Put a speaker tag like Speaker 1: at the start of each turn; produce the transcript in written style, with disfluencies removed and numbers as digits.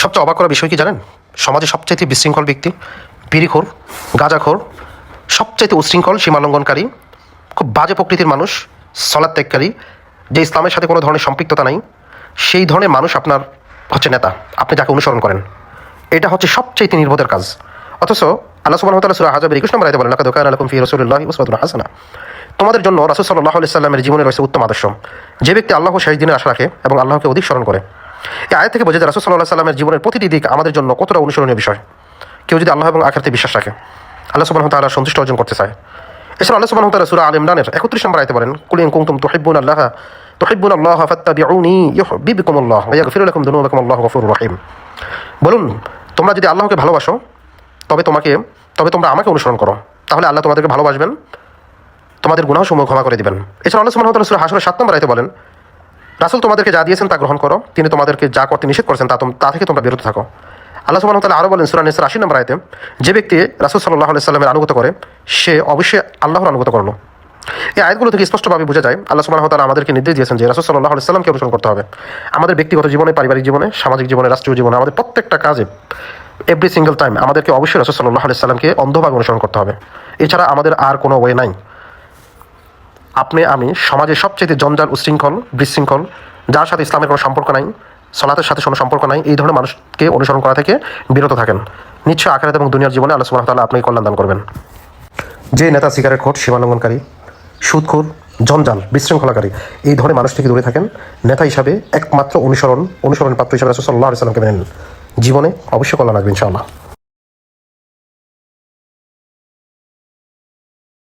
Speaker 1: সবচেয়ে অবাক করা বিষয় কি জানেন? সমাজে সবচাইতে বিশৃঙ্খল ব্যক্তি, বিড়িখোর, গাঁজাখোর, সবচাইতে উশৃঙ্খল, সীমালঙ্ঘনকারী, খুব বাজে প্রকৃতির মানুষ, সলাৎ ত্যাগকারী, যে ইসলামের সাথে কোনো ধরনের সম্পৃক্ততা নাই, সেই ধরনের মানুষ আপনার হচ্ছে নেতা, আপনি যাকে অনুসরণ করেন। এটা হচ্ছে সবচাইতে নির্বোধের কাজ। অথচ আল্লাহ সুবহানাহু ওয়া তাআলা সূরা আহজাবের 21 নম্বর আয়াতে বলেন, লাকাদ কানা লাকুম ফি রাসূলিল্লাহি উসওয়াতুন হাসানা। তোমাদের জন্য রাসূল সাল্লাল্লাহু আলাইহি সাল্লামের জীবনে রয়েছে উত্তম আদর্শ। যে ব্যক্তি আল্লাহ শেষ দিনের আশা রাখে এবং আল্লাহকে অধিক স্মরণ করে। এই আয়াত থেকে বোঝা যায় রাসূল সাল্লাল্লাহু আলাইহি সাল্লামের জীবনের প্রতিটি দিক আমাদের জন্য কতটা অনুসরণীয় বিষয়। কেউ যদি আল্লাহ এবং আখিরাতে বিশ্বাস রাখে, আল্লাহ সুবহানাহু ওয়া তাআলার সন্তুষ্টি অর্জন করতে চায়। এছাড়া আল্লাহ সুবহানাহু ওয়া তাআলা সূরা আল ইমরানের 31 নম্বর আয়াতে বলেন, কুল ইন কুনতুম তুহিব্বুনাল্লাহ ফাত্তাবিউনি ইউহিব্বুকুমুল্লাহ ওয়া ইয়াগফির লাকুম যুনুবাকুম আল্লাহু গফুরুর রহিম। বলুন, তোমরা যদি আল্লাহকে ভালোবাসো তবে তোমরা আমাকে অনুসরণ করো, তাহলে আল্লাহ তোমাদেরকে ভালোবাসবেন, তোমাদের গুনাহসমূহ ক্ষমা করে দিবেন। এছাড়া আল্লাহ সুবহানাহু ওয়া তাআলা সূরা হাশরের 7 নম্বর আয়াতে বলেন, রাসূল তোমাদেরকে যা দিয়েছেন তা গ্রহণ করো, তিনি তোমাদেরকে যা করতে নিষেধ করেছেন তা থেকে তোমরা বিরত থাকো। আল্লাহ সুবহানাহু ওয়া তাআলা আরও বলেন সূরা নিসার 80 নম্বর আয়াতে, যে ব্যক্তি রাসূল সাল্লাল্লাহু আলাইহি সাল্লামের আনুগত্য করে সে অবশ্যই আল্লাহর আনুগত্য করলো। এই আয়াতগুলো থেকে স্পষ্টভাবে বোঝা যায় আল্লাহ সুবহানাহু ওয়া তাআলা আমাদেরকে নির্দেশ দিয়েছেন যে রাসূল সাল্লাল্লাহু আলাইহি সাল্লামকে অনুসরণ করতে হবে। আমাদের ব্যক্তিগত জীবনে, পারিবারিক জীবনে, সামাজিক জীবনে, রাষ্ট্রীয় জীবনে, আমাদের প্রত্যেকটা কাজে এভরি সিঙ্গেল টাইম আমাদেরকে অবশ্যই রাসূল সাল্লাল্লাহু আলাইহি সাল্লামকে অন্ধভাবে অনুসরণ করতে হবে। এছাড়া আমাদের আর কোনো ওয়ে নাই। আমি সমাজের সবচেয়ে জঞ্জাল, উশৃঙ্খল, বিশৃঙ্খল, যার সাথে ইসলামের কোনো সম্পর্ক নাই, সালাতের সাথে কোনো সম্পর্ক নাই, এই ধরনের মানুষকে অনুসরণ করা থেকে বিরত থাকেন। নিশ্চয় আখিরাত এবং দুনিয়ার জীবনে আল্লাহ সুবহানাহু ওয়া তাআলা আপনাকে কল্যাণ দান করবেন। যে নেতা সিগারেট খোর, সীমালঙ্ঘনকারী, সুদখোর, জঞ্জাল, বিশৃঙ্খলাকারী, এই ধরনের মানুষ থেকে দূরে থাকেন। নেতা হিসাবে একমাত্র অনুসরণ পাত্র হিসাবে রাসূল সাল্লাল্লাহু আলাইহি সাল্লামকে মেনে নিন। জীবনে অবশ্যই কল্যাণ আসবে ইনশাআল্লাহ।